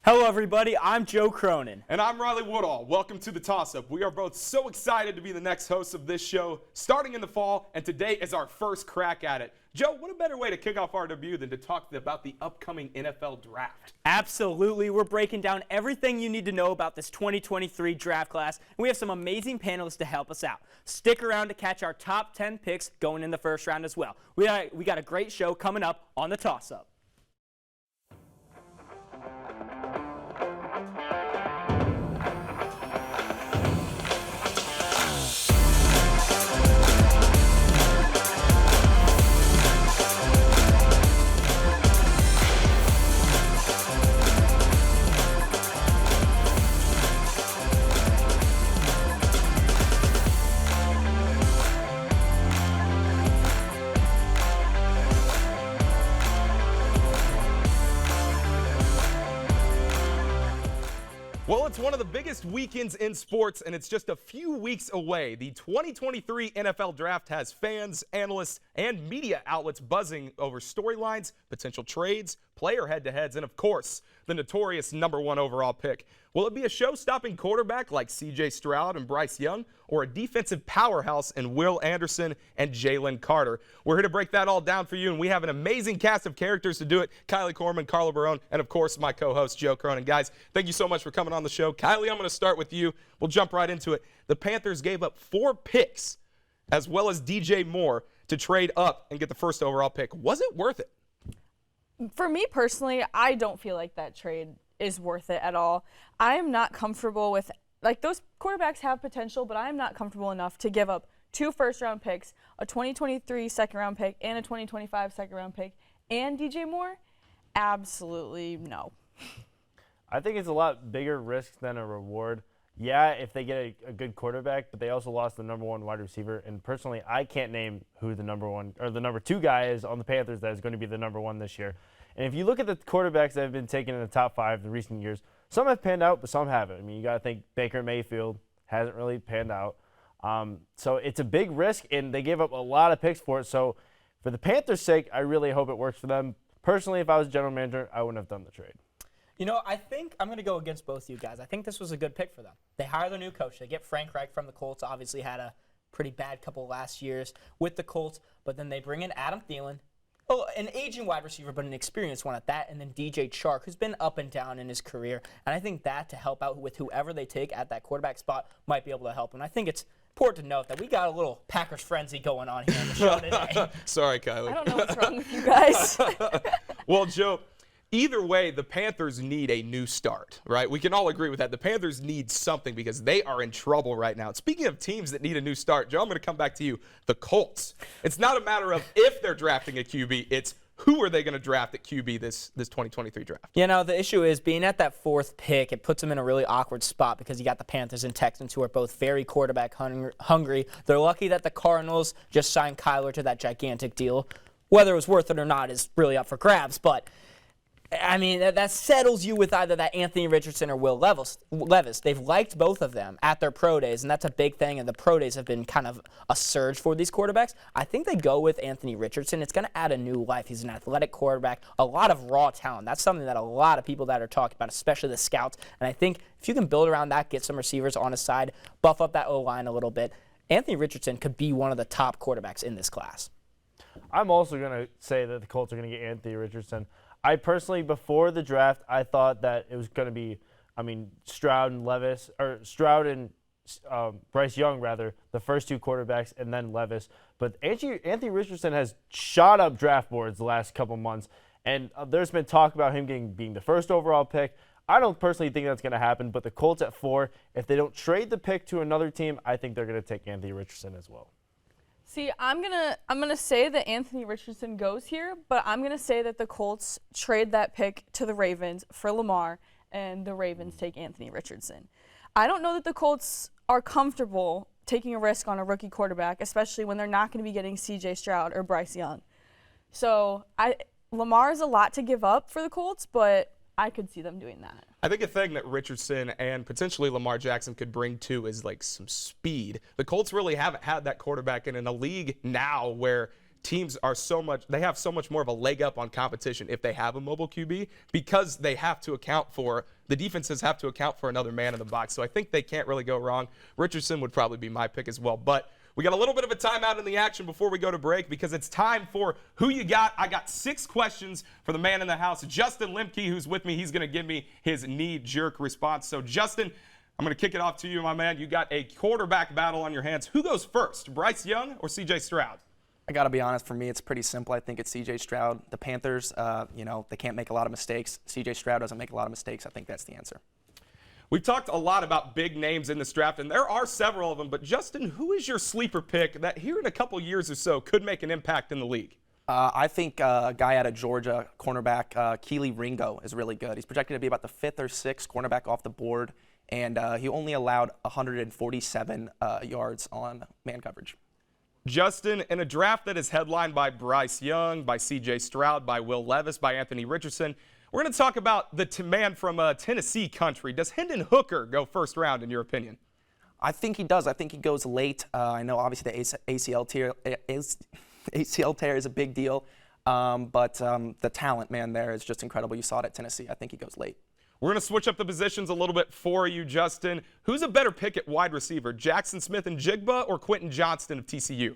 Hello, everybody. I'm Joe Cronin. And I'm Riley Woodall. Welcome to the Toss Up. We are both so excited to be the next hosts of this show, starting in the fall, and today is our first crack at it. Joe, what a better way to kick off our debut than to talk about the upcoming NFL draft? Absolutely. We're breaking down everything you need to know about this 2023 draft class, and we have some amazing panelists to help us out. Stick around to catch our top 10 picks going in the first round as well. We got a great show coming up on the Toss Up. Well, it's one of the biggest weekends in sports, and it's just a few weeks away. The 2023 NFL Draft has fans, analysts, and media outlets buzzing over storylines, potential trades, player head-to-heads, and, of course, the notorious #1 overall pick. Will it be a show-stopping quarterback like C.J. Stroud and Bryce Young, or a defensive powerhouse in Will Anderson and Jalen Carter? We're here to break that all down for you, and we have an amazing cast of characters to do it. Kylee Corman, Carlo Barone, and, of course, my co-host, Joe Cronin. Guys, thank you so much for coming on the show. Kylee, I'm going to start with you. We'll jump right into it. The Panthers gave up 4 picks, as well as DJ Moore, to trade up and get the first overall pick. Was it worth it? For me personally, I don't feel like that trade is worth it at all. I am not comfortable with, like, those quarterbacks have potential, but I am not comfortable enough to give up 2 first-round picks, a 2023 second-round pick, and a 2025 second-round pick, and DJ Moore. Absolutely no. I think it's a lot bigger risk than a reward. Yeah, if they get a good quarterback, but they also lost the #1 wide receiver. And personally, I can't name who the #1 or the #2 guy is on the Panthers that is going to be the #1 this year. And if you look at the quarterbacks that have been taken in the top 5 in recent years, some have panned out, but some haven't. I mean, you got to think Baker Mayfield hasn't really panned out. So it's a big risk, and they gave up a lot of picks for it. So for the Panthers' sake, I really hope it works for them. Personally, if I was general manager, I wouldn't have done the trade. You know, I think I'm going to go against both you guys. I think this was a good pick for them. They hire their new coach. They get Frank Reich from the Colts. Obviously had a pretty bad couple last years with the Colts. But then they bring in Adam Thielen, an aging wide receiver, but an experienced one at that. And then DJ Chark, who's been up and down in his career. And I think that to help out with whoever they take at that quarterback spot might be able to help. And I think it's important to note that we got a little Packers frenzy going on here on the show today. Sorry, Kylee. I don't know what's wrong with you guys. Well, Joe, either way, the Panthers need a new start, right? We can all agree with that. The Panthers need something because they are in trouble right now. Speaking of teams that need a new start, Joe, I'm going to come back to you. The Colts. It's not a matter of if they're drafting a QB. It's who are they going to draft at QB this 2023 draft? You know, the issue is being at that 4th pick, it puts them in a really awkward spot because you got the Panthers and Texans who are both very quarterback hungry. They're lucky that the Cardinals just signed Kyler to that gigantic deal. Whether it was worth it or not is really up for grabs, but I mean, that settles you with either that Anthony Richardson or Will Levis. They've liked both of them at their pro days, and that's a big thing, and the pro days have been kind of a surge for these quarterbacks. I think they go with Anthony Richardson. It's going to add a new life. He's an athletic quarterback, a lot of raw talent. That's something that a lot of people that are talking about, especially the scouts, and I think if you can build around that, get some receivers on his side, buff up that O-line a little bit, Anthony Richardson could be one of the top quarterbacks in this class. I'm also going to say that the Colts are going to get Anthony Richardson. I personally, before the draft, I thought that it was going to be, Stroud and Bryce Young, rather, the first 2 quarterbacks, and then Levis. But Anthony Richardson has shot up draft boards the last couple months, and there's been talk about him being the first overall pick. I don't personally think that's going to happen, but the Colts at 4, if they don't trade the pick to another team, I think they're going to take Anthony Richardson as well. See, I'm gonna say that Anthony Richardson goes here, but I'm gonna say that the Colts trade that pick to the Ravens for Lamar, and the Ravens take Anthony Richardson. I don't know that the Colts are comfortable taking a risk on a rookie quarterback, especially when they're not going to be getting C.J. Stroud or Bryce Young. So Lamar is a lot to give up for the Colts, but I could see them doing that. I think a thing that Richardson and potentially Lamar Jackson could bring too is like some speed. The Colts really haven't had that quarterback, and in a league now where teams are they have so much more of a leg up on competition if they have a mobile QB, because they have to account for the defenses have to account for another man in the box. So I think they can't really go wrong. Richardson would probably be my pick as well. But we got a little bit of a timeout in the action before we go to break because it's time for Who You Got. I got 6 questions for the man in the house, Justin Lemke, who's with me. He's going to give me his knee-jerk response. So, Justin, I'm going to kick it off to you, my man. You got a quarterback battle on your hands. Who goes first, Bryce Young or C.J. Stroud? I got to be honest, for me, it's pretty simple. I think it's C.J. Stroud. The Panthers, they can't make a lot of mistakes. C.J. Stroud doesn't make a lot of mistakes. I think that's the answer. We've talked a lot about big names in this draft, and there are several of them. But, Justin, who is your sleeper pick that here in a couple years or so could make an impact in the league? I think a guy out of Georgia, cornerback, Kylee Ringo, is really good. He's projected to be about the 5th or 6th cornerback off the board, and he only allowed 147 yards on man coverage. Justin, in a draft that is headlined by Bryce Young, by C.J. Stroud, by Will Levis, by Anthony Richardson, we're going to talk about the man from Tennessee country. Does Hendon Hooker go first round, in your opinion? I think he does. I think he goes late. I know, obviously, the ACL tear is a big deal, but the talent, man, there is just incredible. You saw it at Tennessee. I think he goes late. We're going to switch up the positions a little bit for you, Justin. Who's a better pick at wide receiver, Jackson Smith and Jigba or Quentin Johnston of TCU?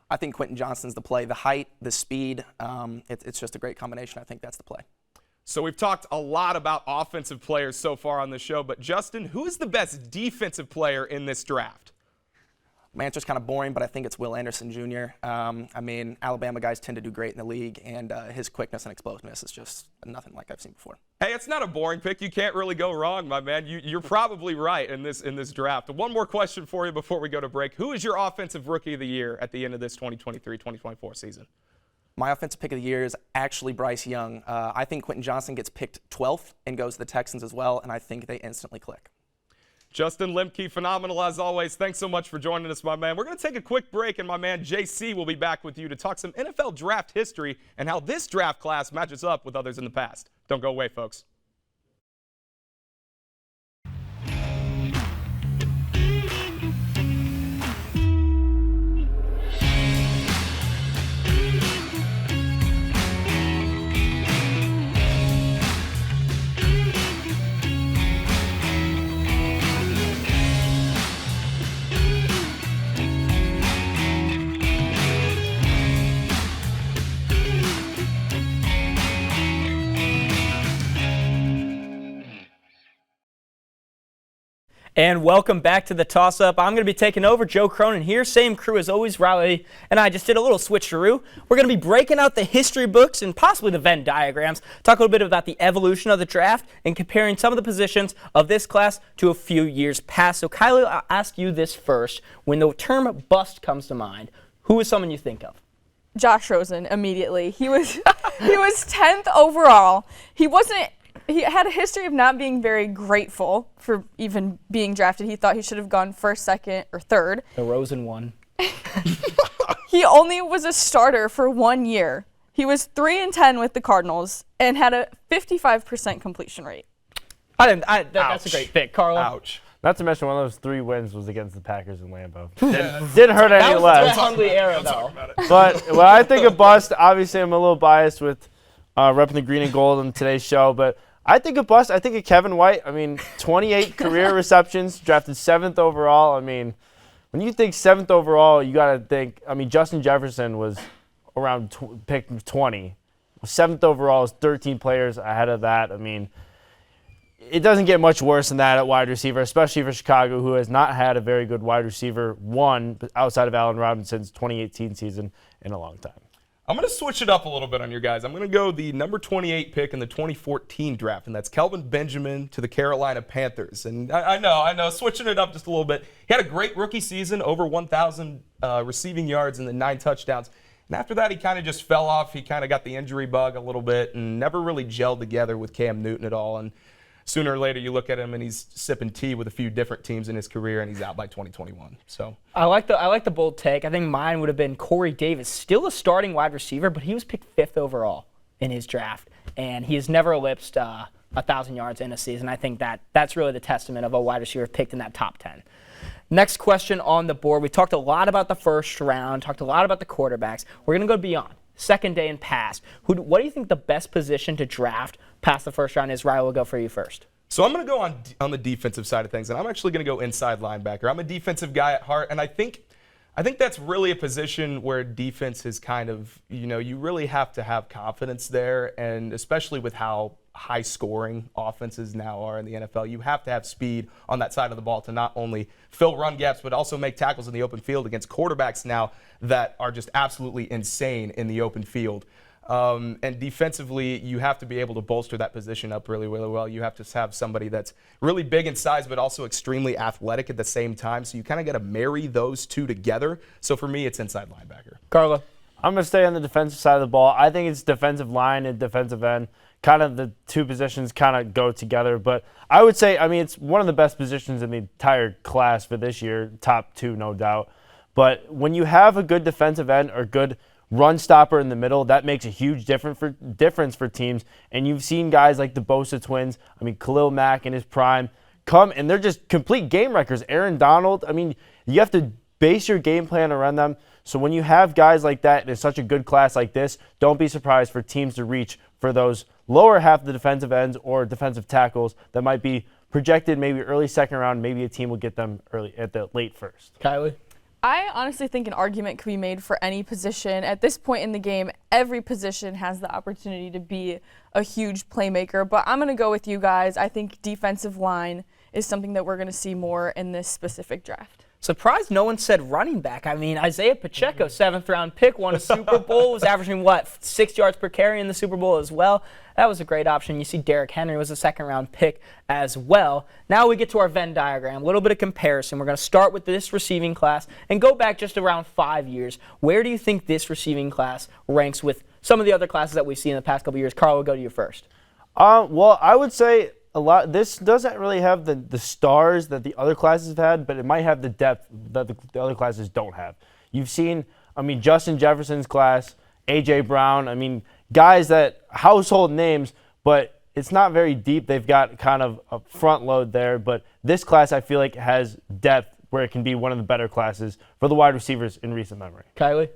I think Quentin Johnston's the play. The height, the speed, it's just a great combination. I think that's the play. So we've talked a lot about offensive players so far on the show, but Justin, who is the best defensive player in this draft? My answer's kind of boring, but I think it's Will Anderson Jr. Alabama guys tend to do great in the league, and his quickness and explosiveness is just nothing like I've seen before. Hey, it's not a boring pick. You can't really go wrong, my man. You're probably right in this draft. One more question for you before we go to break. Who is your offensive rookie of the year at the end of this 2023-2024 season? My offensive pick of the year is actually Bryce Young. I think Quentin Johnston gets picked 12th and goes to the Texans as well, and I think they instantly click. Justin Lemke, phenomenal as always. Thanks so much for joining us, my man. We're going to take a quick break, and my man JC will be back with you to talk some NFL draft history and how this draft class matches up with others in the past. Don't go away, folks. And welcome back to the Toss Up. I'm going to be taking over. Joe Cronin here. Same crew as always. Riley and I just did a little switcheroo. We're going to be breaking out the history books and possibly the Venn diagrams. Talk a little bit about the evolution of the draft and comparing some of the positions of this class to a few years past. So, Kylie, I'll ask you this first. When the term bust comes to mind, who is someone you think of? Josh Rosen immediately. He was 10th overall. He had a history of not being very grateful for even being drafted. He thought he should have gone first, second, or third. The Rosen one. He only was a starter for 1 year. He was 3-10 with the Cardinals and had a 55% completion rate. That's a great pick, Carlo. Ouch. Not to mention one of those 3 wins was against the Packers in Lambeau. Didn't hurt any less. That was the era, though. But when I think of bust, obviously I'm a little biased with repping the green and gold on today's show, but I think of bust. I think of Kevin White. 28 career receptions, drafted 7th overall. When you think 7th overall, you got to think, Justin Jefferson was around picked 20. 7th overall is 13 players ahead of that. It doesn't get much worse than that at wide receiver, especially for Chicago, who has not had a very good wide receiver one outside of Allen Robinson's 2018 season in a long time. I'm going to switch it up a little bit on you guys. I'm going to go the number 28 pick in the 2014 draft, and that's Kelvin Benjamin to the Carolina Panthers. And I know, switching it up just a little bit. He had a great rookie season, over 1,000 receiving yards and then 9 touchdowns. And after that, he kind of just fell off. He kind of got the injury bug a little bit and never really gelled together with Cam Newton at all. And sooner or later, you look at him and he's sipping tea with a few different teams in his career, and he's out by 2021. So I like the bold take. I think mine would have been Corey Davis, still a starting wide receiver, but he was picked 5th overall in his draft, and he has never eclipsed 1,000 yards in a season. I think that's really the testament of a wide receiver picked in that top 10. Next question on the board. We talked a lot about the first round, talked a lot about the quarterbacks. We're going to go beyond. Second day and past. What do you think the best position to draft past the first round is? Riley, we'll go for you first. So I'm going to go on the defensive side of things, and I'm actually going to go inside linebacker. I'm a defensive guy at heart, and I think that's really a position where defense is kind of, you really have to have confidence there, and especially with how high-scoring offenses now are in the NFL, you have to have speed on that side of the ball to not only fill run gaps, but also make tackles in the open field against quarterbacks now that are just absolutely insane in the open field. And defensively, you have to be able to bolster that position up really, really well. You have to have somebody that's really big in size, but also extremely athletic at the same time. So you kind of got to marry those two together. So for me, it's inside linebacker. Carlo. I'm going to stay on the defensive side of the ball. I think it's defensive line and defensive end. Kind of the two positions kind of go together. But I would say, it's one of the best positions in the entire class for this year. Top two, no doubt. But when you have a good defensive end or good run stopper in the middle, that makes a huge difference for teams. And you've seen guys like the Bosa twins, Khalil Mack in his prime, come and they're just complete game wreckers. Aaron Donald, you have to base your game plan around them. So when you have guys like that in such a good class like this, don't be surprised for teams to reach for those lower half of the defensive ends or defensive tackles that might be projected maybe early second round. Maybe a team will get them early at the late first. Kylee? I honestly think an argument could be made for any position. At this point in the game, every position has the opportunity to be a huge playmaker, but I'm going to go with you guys. I think defensive line is something that we're going to see more in this specific draft. Surprised no one said running back. Isaiah Pacheco, 7th-round pick, won a Super Bowl, was averaging, 6 yards per carry in the Super Bowl as well. That was a great option. You see Derrick Henry was a 2nd-round pick as well. Now we get to our Venn diagram, a little bit of comparison. We're going to start with this receiving class and go back just around 5 years. Where do you think this receiving class ranks with some of the other classes that we've seen in the past couple of years? Carl, we'll go to you first. Well, I would say this doesn't really have the stars that the other classes have had, but it might have the depth that the other classes don't have. You've seen, Justin Jefferson's class, A.J. Brown, guys that household names, but it's not very deep. They've got kind of a front load there, but this class I feel like has depth where it can be one of the better classes for the wide receivers in recent memory. Kylee?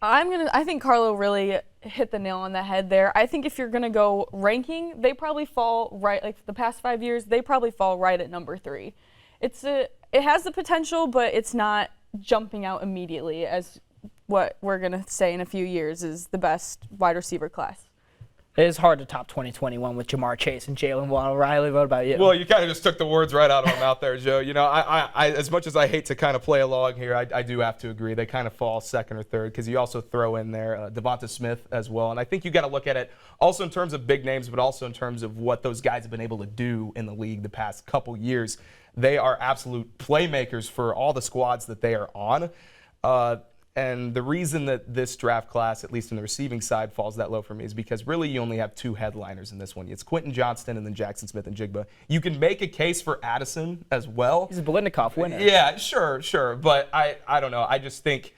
I think Carlo really hit the nail on the head there. I think if you're going to go ranking, they probably fall right, like the past 5 years, they probably fall right at number 3. It has the potential, but it's not jumping out immediately as what we're going to say in a few years is the best wide receiver class. It is hard to top 2021 with Jamar Chase and Jalen Waddle. Riley, what about you? Well, you kind of just took the words right out of my mouth there, Joe. I as much as I hate to kind of play along here, I do have to agree. They kind of fall second or third because you also throw in there Devonta Smith as well. And I think you got to look at it also in terms of big names, but also in terms of what those guys have been able to do in the league the past couple years. They are absolute playmakers for all the squads that they are on. And the reason that this draft class, at least in the receiving side, falls that low for me is because really you only have 2 headliners in this one. It's Quentin Johnston and then Jackson Smith and Jigba. You can make a case for Addison as well. He's a Biletnikoff winner. Yeah, sure. But I don't know. I just think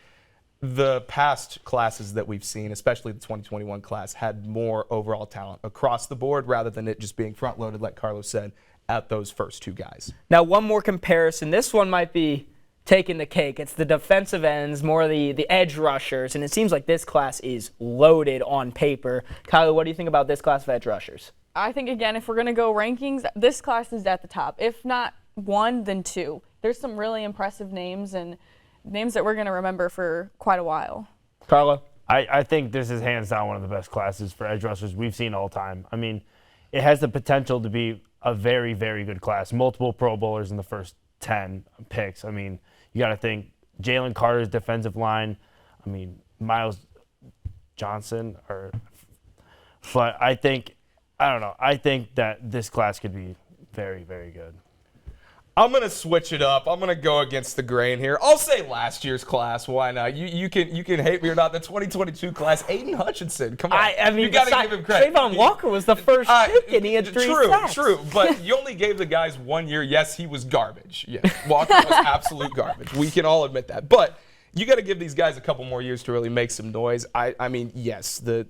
the past classes that we've seen, especially the 2021 class, had more overall talent across the board rather than it just being front-loaded, like Carlos said, at those first 2 guys. Now, one more comparison. This one might be taking the cake. It's the defensive ends, more the edge rushers, and it seems like this class is loaded on paper. Kylie, what do you think about this class of edge rushers? I think, again, if we're going to go rankings, this class is at the top. If not 1, then 2. There's some really impressive names and names that we're going to remember for quite a while. Carlo? I think this is hands down one of the best classes for edge rushers we've seen all time. It has the potential to be a very, very good class. Multiple Pro Bowlers in the first 10 picks. You got to think Jalen Carter's defensive line. Miles Johnson. But I think that this class could be very, very good. I'm going to switch it up. I'm going to go against the grain here. I'll say last year's class. Why not? You can hate me or not. The 2022 class, Aiden Hutchinson. Come on. You got to give him credit. Trayvon Walker was the first pick, and he had 3 sacks. True. But you only gave the guys 1 year. Yes, he was garbage. Yeah, Walker was absolute garbage. We can all admit that. But you got to give these guys a couple more years to really make some noise. Yes, the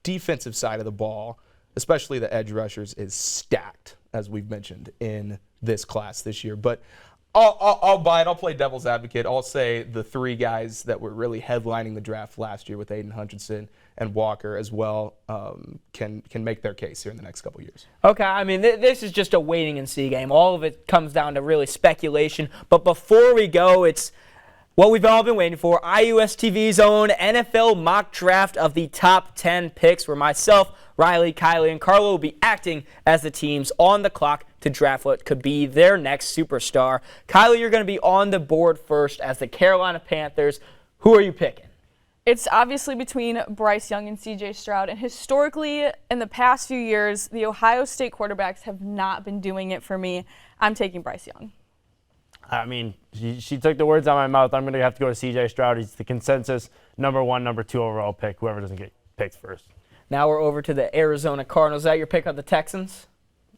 defensive side of the ball, especially the edge rushers, is stacked, as we've mentioned, in this class this year. But I'll buy it. I'll play devil's advocate. I'll say the three guys that were really headlining the draft last year with Aiden Hutchinson and Walker as well can make their case here in the next couple years. Okay, I mean, this is just a waiting and see game. All of it comes down to really speculation. But before we go, it's what we've all been waiting for, IUS TV's own NFL mock draft of the top 10 picks, where myself, Riley, Kylee, and Carlo will be acting as the teams on the clock to draft what could be their next superstar. Kylee, you're going to be on the board first as the Carolina Panthers. Who are you picking? It's obviously between Bryce Young and C.J. Stroud, and historically, in the past few years, the Ohio State quarterbacks have not been doing it for me. I'm taking Bryce Young. I mean, she took the words out of my mouth. I'm going to have to go to C.J. Stroud. He's the consensus number 1, number 2 overall pick, whoever doesn't get picked first. Now we're over to the Arizona Cardinals. Is that your pick on the Texans?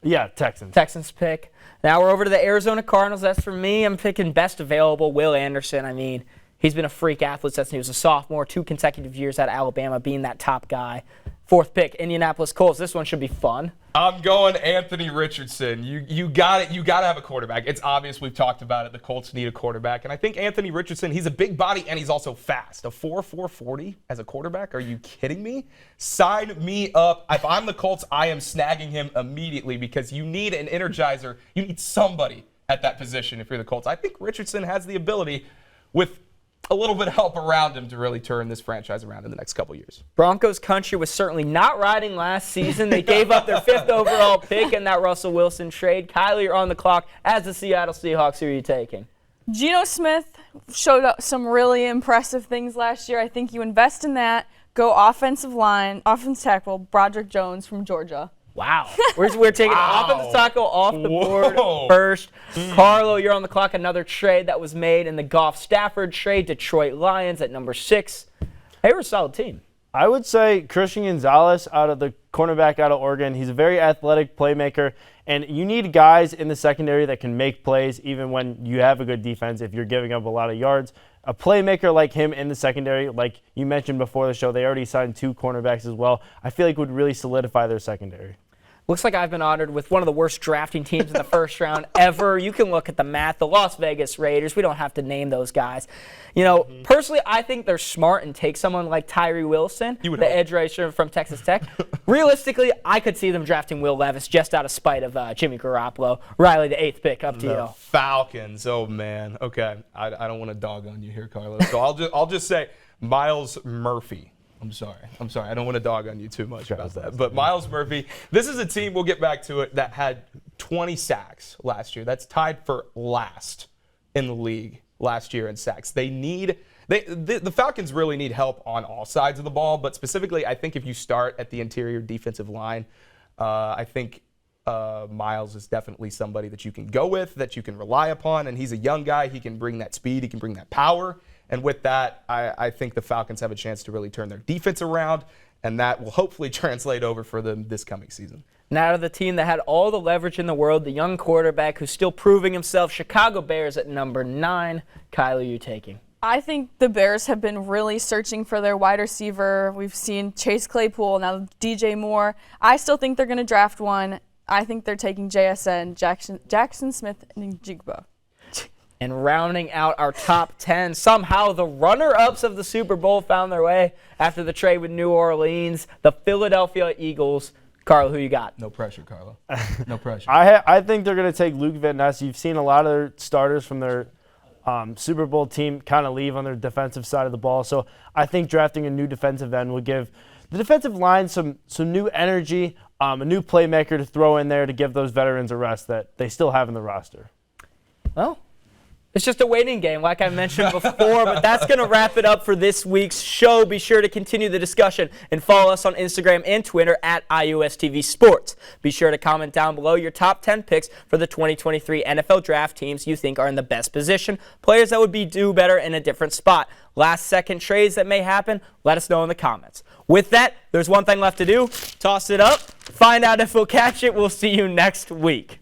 Yeah, Texans. Texans pick. Now we're over to the Arizona Cardinals. That's for me. I'm picking best available, Will Anderson. I mean, he's been a freak athlete since he was a sophomore, 2 consecutive years at Alabama, being that top guy. 4th pick, Indianapolis Colts. This one should be fun. I'm going Anthony Richardson. You got it. You got to have a quarterback. It's obvious. We've talked about it. The Colts need a quarterback, and I think Anthony Richardson. He's a big body and he's also fast. A 4.40 as a quarterback? Are you kidding me? Sign me up. If I'm the Colts, I am snagging him immediately because you need an energizer. You need somebody at that position if you're the Colts. I think Richardson has the ability, with a little bit of help around him, to really turn this franchise around in the next couple years. Broncos country was certainly not riding last season. They gave up their 5th overall pick in that Russell Wilson trade. Kylee, you're on the clock as the Seattle Seahawks. Who are you taking? Geno Smith showed up some really impressive things last year. I think you invest in that. Go offensive line, offensive tackle, Broderick Jones from Georgia. Wow. We're taking offensive tackle off the board first. Carlo, you're on the clock. Another trade that was made in the Goff Stafford trade. Detroit Lions at number 6. They were a solid team. I would say Christian Gonzalez, out of the cornerback out of Oregon. He's a very athletic playmaker, and you need guys in the secondary that can make plays even when you have a good defense if you're giving up a lot of yards. A playmaker like him in the secondary, like you mentioned before the show, they already signed 2 cornerbacks as well, I feel like would really solidify their secondary. Looks like I've been honored with one of the worst drafting teams in the first round ever. You can look at the math. The Las Vegas Raiders, we don't have to name those guys. You know, personally, I think they're smart and take someone like Tyree Wilson, the edge rusher from Texas Tech. Realistically, I could see them drafting Will Levis just out of spite of Jimmy Garoppolo. Riley, the 8th pick, up to you. Falcons. Oh, man. Okay. I don't want to dog on you here, Carlos. So I'll just say Myles Murphy. I'm sorry. I don't want to dog on you too much about that. But Myles Murphy, this is a team, we'll get back to it, that had 20 sacks last year. That's tied for last in the league last year in sacks. The Falcons really need help on all sides of the ball, but specifically, I think if you start at the interior defensive line, I think Myles is definitely somebody that you can go with, that you can rely upon, and he's a young guy. He can bring that speed. He can bring that power. And with that, I think the Falcons have a chance to really turn their defense around, and that will hopefully translate over for them this coming season. Now to the team that had all the leverage in the world, the young quarterback who's still proving himself, Chicago Bears at number 9. Kylie, you taking? I think the Bears have been really searching for their wide receiver. We've seen Chase Claypool, now DJ Moore. I still think they're going to draft one. I think they're taking JSN, Jackson Smith, and Njigba. And rounding out our top 10, somehow the runner-ups of the Super Bowl found their way after the trade with New Orleans, the Philadelphia Eagles. Carlo, who you got? No pressure, Carlo. No pressure. I think they're going to take Luke Van Ness. You've seen a lot of their starters from their Super Bowl team kind of leave on their defensive side of the ball. So I think drafting a new defensive end will give the defensive line some new energy, a new playmaker to throw in there to give those veterans a rest that they still have in the roster. Well, it's just a waiting game, like I mentioned before, but that's going to wrap it up for this week's show. Be sure to continue the discussion and follow us on Instagram and Twitter at IUSTV Sports. Be sure to comment down below your top 10 picks for the 2023 NFL Draft teams you think are in the best position, players that would do better in a different spot. Last-second trades that may happen, let us know in the comments. With that, there's one thing left to do. Toss it up, find out if we'll catch it. We'll see you next week.